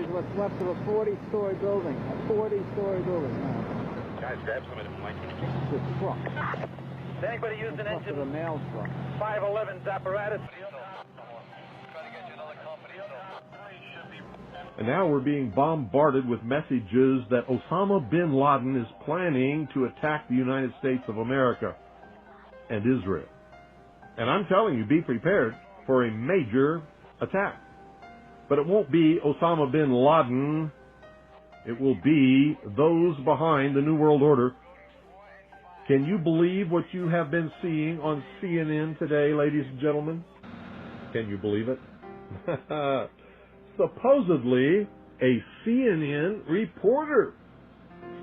is what's left of a 40-story building. A 40-story building now. Guys, grab some of it, Mike. This truck. Has anybody used an engine? The mail truck. 511's apparatus? And now we're being bombarded with messages that Osama bin Laden is planning to attack the United States of America and Israel. And I'm telling you, be prepared for a major attack. But it won't be Osama bin Laden. It will be those behind the New World Order. Can you believe what you have been seeing on CNN today, ladies and gentlemen? Can you believe it? Supposedly, a CNN reporter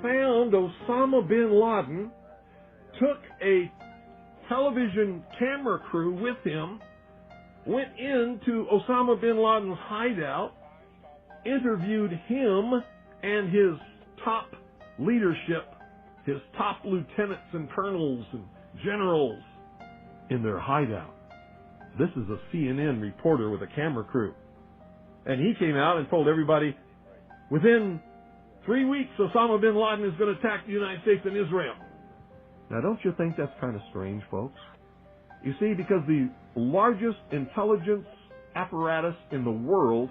found Osama bin Laden, took a television camera crew with him, went into Osama bin Laden's hideout, interviewed him and his top leadership, his top lieutenants and colonels and generals in their hideout. This is a CNN reporter with a camera crew. And he came out and told everybody, within 3 weeks, Osama bin Laden is going to attack the United States and Israel. Now, don't you think that's kind of strange, folks? You see, because the largest intelligence apparatus in the world,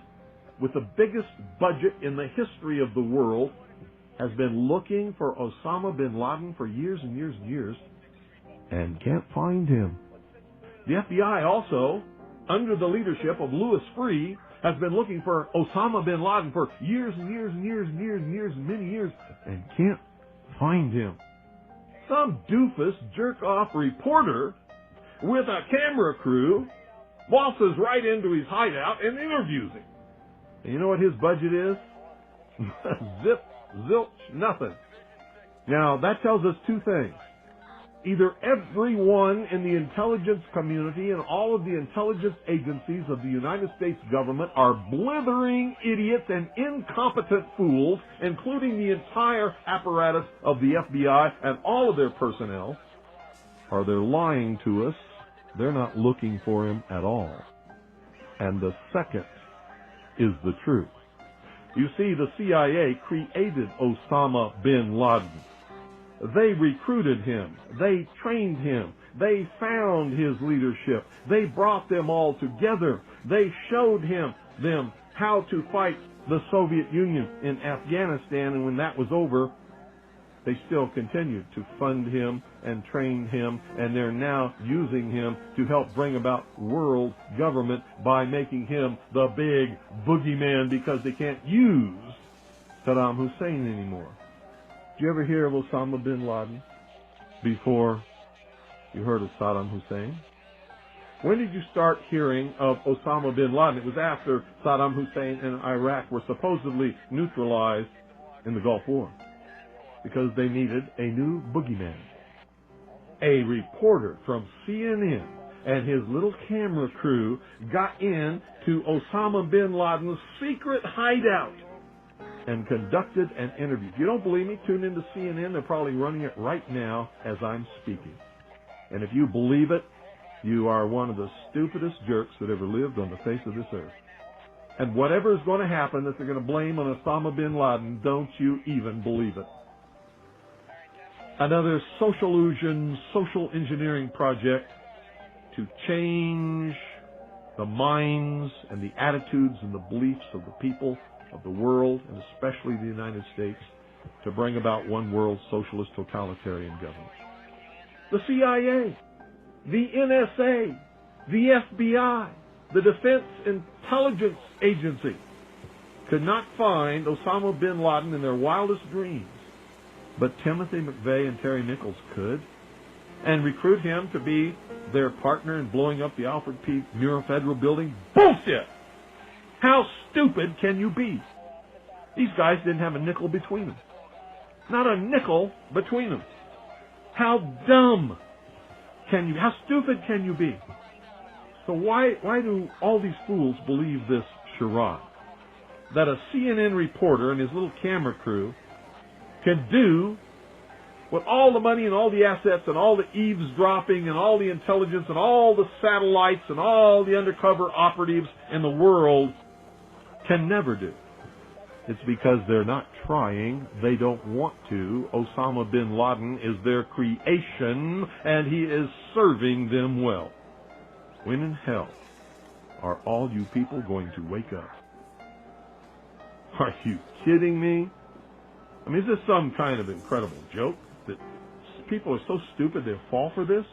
with the biggest budget in the history of the world, has been looking for Osama bin Laden for years and years and years, and can't find him. The FBI also, under the leadership of Louis Freeh, has been looking for Osama bin Laden for years and years and years and years and years and many years, and can't find him. Some doofus, jerk-off reporter with a camera crew waltzes right into his hideout and interviews him. And you know what his budget is? Zip, zilch, nothing. Now, that tells us two things. Either everyone in the intelligence community and all of the intelligence agencies of the United States government are blithering idiots and incompetent fools, including the entire apparatus of the FBI and all of their personnel, or they're lying to us. They're not looking for him at all. And the second is the truth. You see, the CIA created Osama bin Laden. They recruited him. They trained him. They found his leadership. They brought them all together. They showed them how to fight the Soviet Union in Afghanistan, and when that was over, they still continued to fund him and train him, and they're now using him to help bring about world government by making him the big boogeyman, because they can't use Saddam Hussein anymore. Did you ever hear of Osama bin Laden before you heard of Saddam Hussein? When did you start hearing of Osama bin Laden? It was after Saddam Hussein and Iraq were supposedly neutralized in the Gulf War, because they needed a new boogeyman. A reporter from CNN and his little camera crew got in to Osama bin Laden's secret hideout and conducted an interview. If you don't believe me, tune into CNN. They're probably running it right now as I'm speaking. And if you believe it, you are one of the stupidest jerks that ever lived on the face of this earth. And whatever is going to happen that they're going to blame on Osama bin Laden, don't you even believe it. Another social engineering project to change the minds and the attitudes and the beliefs of the people of the world, and especially the United States, to bring about one world socialist totalitarian government. The CIA, the NSA, the FBI, the Defense Intelligence Agency could not find Osama bin Laden in their wildest dreams, but Timothy McVeigh and Terry Nichols could, and recruit him to be their partner in blowing up the Alfred P. Murrah Federal Building. Bullshit! How stupid can you be? These guys didn't have a nickel between them. Not a nickel between them. How dumb can you be? How stupid can you be? So why do all these fools believe this charade? That a CNN reporter and his little camera crew can do what all the money and all the assets and all the eavesdropping and all the intelligence and all the satellites and all the undercover operatives in the world can never do. It's because they're not trying. They don't want to. Osama bin Laden is their creation, and he is serving them well. When in hell are all you people going to wake up? Are you kidding me? I mean, is this some kind of incredible joke that people are so stupid they'll fall for this?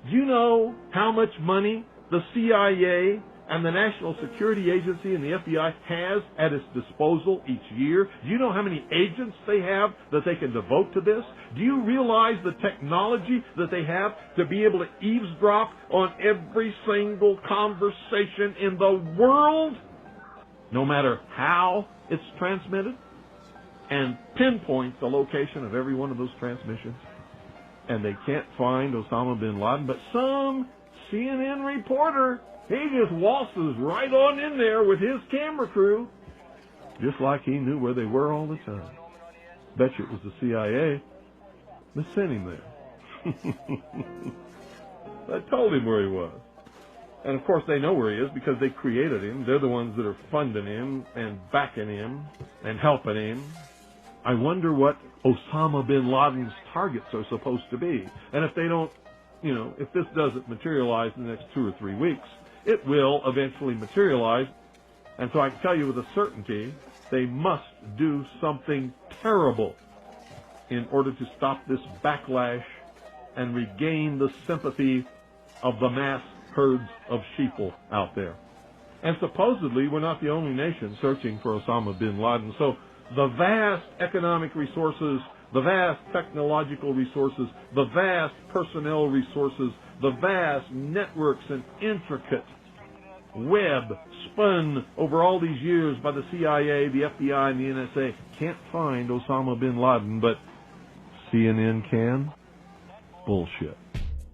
Do you know how much money the CIA and the National Security Agency and the FBI has at its disposal each year? Do you know how many agents they have that they can devote to this? Do you realize the technology that they have to be able to eavesdrop on every single conversation in the world, no matter how it's transmitted, and pinpoint the location of every one of those transmissions? And they can't find Osama bin Laden, but some CNN reporter, he just waltzes right on in there with his camera crew, just like he knew where they were all the time. Bet you it was the CIA that sent him there. That told him where he was. And of course they know where he is because they created him. They're the ones that are funding him and backing him and helping him. I wonder what Osama bin Laden's targets are supposed to be. And if they don't, if this doesn't materialize in the next 2 or 3 weeks, it will eventually materialize. And so I can tell you with a certainty, they must do something terrible in order to stop this backlash and regain the sympathy of the mass herds of sheeple out there. And supposedly, we're not the only nation searching for Osama bin Laden. So the vast economic resources, the vast technological resources, the vast personnel resources, the vast networks and intricate web spun over all these years by the CIA, the FBI, and the NSA can't find Osama bin Laden, but CNN can? Bullshit.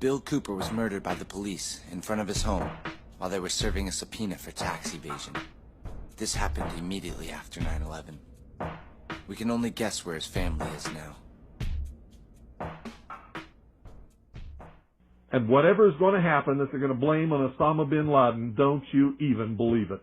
Bill Cooper was murdered by the police in front of his home while they were serving a subpoena for tax evasion. This happened immediately after 9/11. We can only guess where his family is now. And whatever is going to happen that they're going to blame on Osama bin Laden, don't you even believe it.